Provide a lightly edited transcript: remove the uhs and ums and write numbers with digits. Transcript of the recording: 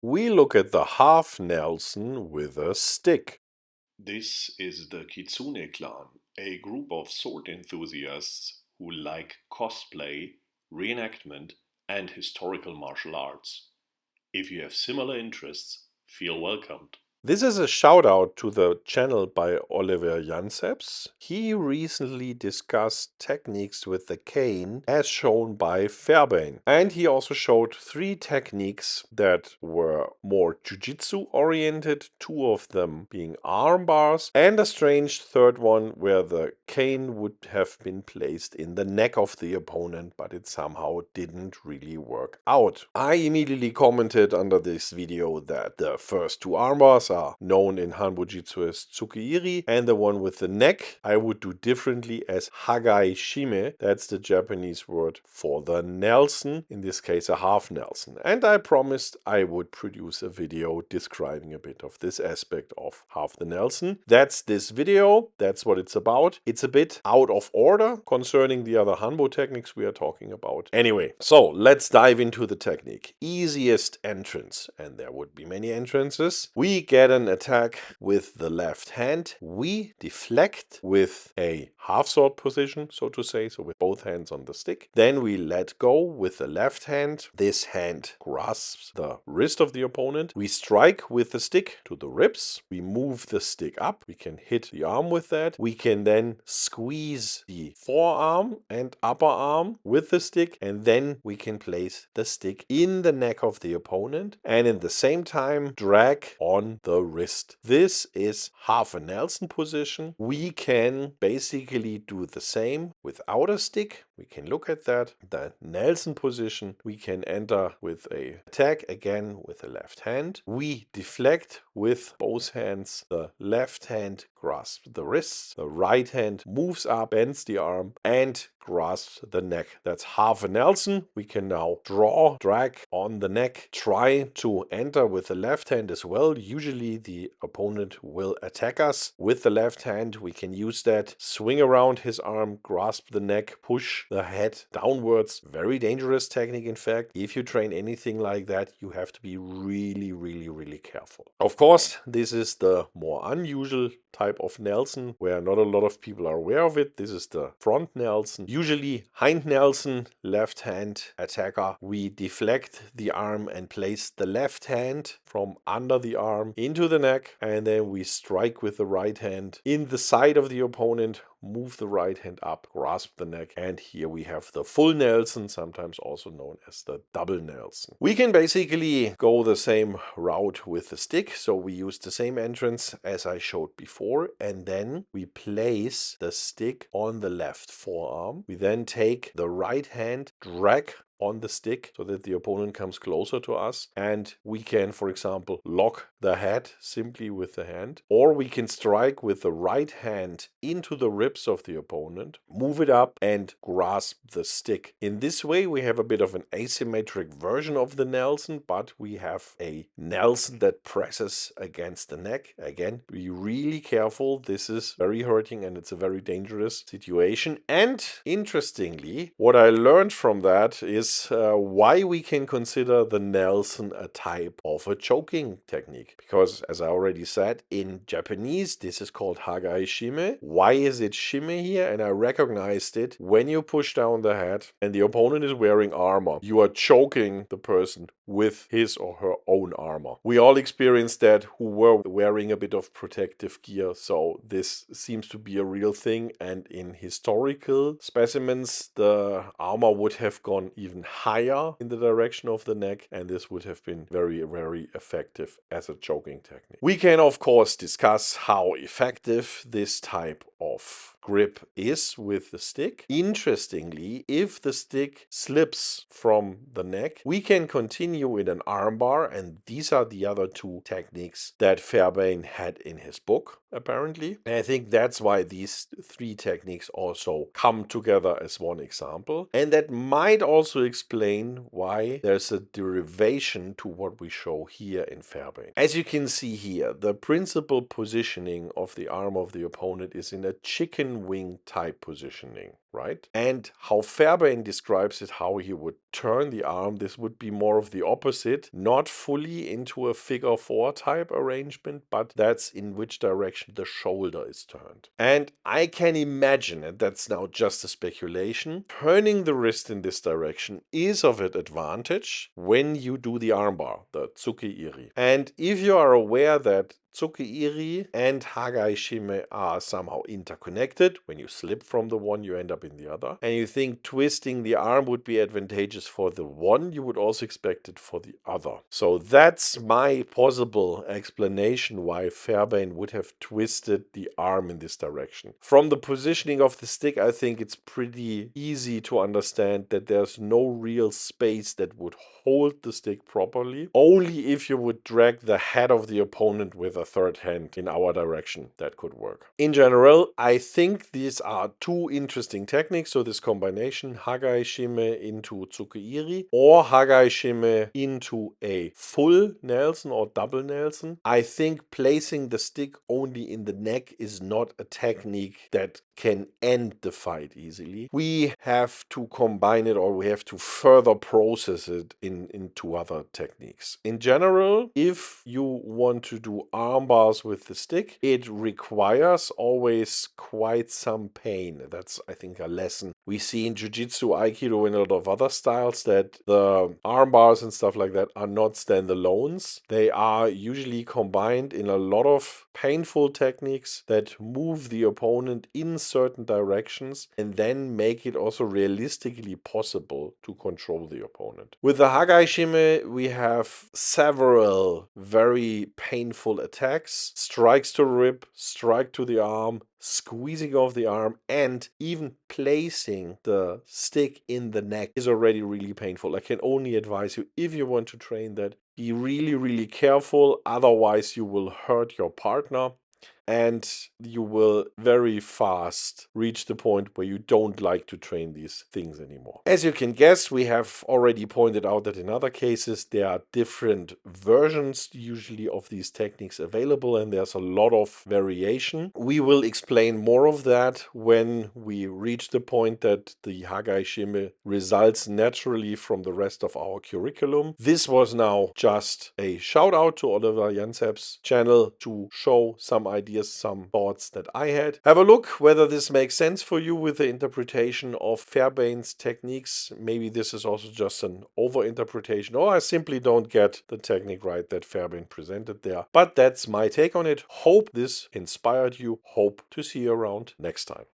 we look at the half Nelson with a stick. This is the Kitsune clan, a group of sword enthusiasts who like cosplay, reenactment, and historical martial arts. If you have similar interests, feel welcomed. This is a shout out to the channel by Oliver Janseps. He recently discussed techniques with the cane as shown by Fairbain. And he also showed 3 techniques that were more jiu-jitsu oriented, 2 of them being arm bars, and a strange third one where the cane would have been placed in the neck of the opponent, but it somehow didn't really work out. I immediately commented under this video that the first 2 arm bars are known in Hanbo-JiTsu as tsuki-iri, and the one with the neck I would do differently as Hagai-jime. That's the Japanese word for the Nelson, in this case a half Nelson. And I promised I would produce a video describing a bit of this aspect of half the Nelson. That's this video, that's what it's about. It's a bit out of order concerning the other Hanbo techniques we are talking about. Anyway, so let's dive into the technique. Easiest entrance, and there would be many entrances. We get an attack with the left hand. We deflect with a half sword position, so to say, so with both hands on the stick. Then we let go with the left hand. This hand grasps the wrist of the opponent. We strike with the stick to the ribs. We move the stick up. We can hit the arm with that. We can then squeeze the forearm and upper arm with the stick, and then we can place the stick in the neck of the opponent and in the same time drag on the wrist. This is half a Nelson position. We can basically do the same without a stick. We can look at that. The Nelson position, we can enter with a attack again with the left hand. We deflect with both hands. The left hand grasps the wrists. The right hand moves up, bends the arm, and grasps the neck. That's half a Nelson. We can now drag on the neck, try to enter with the left hand as well. Usually the opponent will attack us with the left hand. We can use that, swing around his arm, grasp the neck, push the head downwards. Very dangerous technique, in fact. If you train anything like that, you have to be really careful. Of course, this is the more unusual type of Nelson where not a lot of people are aware of it. This is the front Nelson. Usually hind Nelson, left hand attacker. We deflect the arm and place the left hand from under the arm into the neck, and then we strike with the right hand in the side of the opponent, move the right hand up, grasp the neck, and here we have the full Nelson, sometimes also known as the double Nelson. We can basically go the same route with the stick, so we use the same entrance as I showed before, and then we place the stick on the left forearm. We then take the right hand, drag on the stick so that the opponent comes closer to us, and we can, for example, lock the head simply with the hand, or we can strike with the right hand into the ribs of the opponent, move it up, and grasp the stick. In this way we have a bit of an asymmetric version of the Nelson, but we have a Nelson that presses against the neck. Again, be really careful. This is very hurting and it's a very dangerous situation. And interestingly, what I learned from that is why we can consider the Nelson a type of a choking technique. Because, as I already said, in Japanese this is called Hagai-jime. Why is it shime here? And I recognized it when you push down the head and the opponent is wearing armor. You are choking the person with his or her own armor. We all experienced that who were wearing a bit of protective gear, so this seems to be a real thing, and in historical specimens the armor would have gone even higher in the direction of the neck, and this would have been very effective as a choking technique. We can of course discuss how effective this type of grip is with the stick. Interestingly, if the stick slips from the neck, we can continue in an armbar, and these are the other 2 techniques that Fairbain had in his book, apparently. And I think that's why these 3 techniques also come together as one example. And that might also explain why there's a derivation to what we show here in Fairbain. As you can see here, the principal positioning of the arm of the opponent is in a chicken wing type positioning. right? And how Fairbain describes it, how he would turn the arm, this would be more of the opposite, not fully into a figure four type arrangement, but that's in which direction the shoulder is turned. And I can imagine, and that's now just a speculation, turning the wrist in this direction is of an advantage when you do the armbar, the tsuki-iri. And if you are aware that tsuki-iri and Hagai-jime are somehow interconnected. When you slip from the one, you end up in the other. And you think twisting the arm would be advantageous for the one, you would also expect it for the other. So that's my possible explanation why Fairbain would have twisted the arm in this direction. From the positioning of the stick, I think it's pretty easy to understand that there's no real space that would hold the stick properly. Only if you would drag the head of the opponent with a third hand in our direction, that could work. In general, I think these are two interesting techniques. So this combination, Hagai-jime into tsuki-iri or Hagai-jime into a full Nelson or double Nelson. I think placing the stick only in the neck is not a technique that can end the fight easily. We have to combine it, or we have to further process it into other techniques. In general, if you want to do arm bars with the stick, it requires always quite some pain. That's, I think, a lesson we see in Jiu-Jitsu, Aikido, and a lot of other styles, that the arm bars and stuff like that are not standalones. They are usually combined in a lot of painful techniques that move the opponent in certain directions and then make it also realistically possible to control the opponent. With the Hagai-jime, we have several very painful attacks: strikes to rib, strike to the arm, squeezing of the arm, and even placing the stick in the neck is already really painful. I can only advise you, if you want to train that, be really, really careful. Otherwise, you will hurt your partner and you will very fast reach the point where you don't like to train these things anymore. As you can guess, we have already pointed out that in other cases there are different versions usually of these techniques available, and there's a lot of variation. We will explain more of that when we reach the point that the Hagai-jime results naturally from the rest of our curriculum. This was now just a shout out to Oliver Janseps' channel to show some ideas, some thoughts that I had. Have a look whether this makes sense for you with the interpretation of Fairbain's techniques. Maybe this is also just an overinterpretation, or I simply don't get the technique right that Fairbain presented there. But that's my take on it. Hope this inspired you. Hope to see you around next time.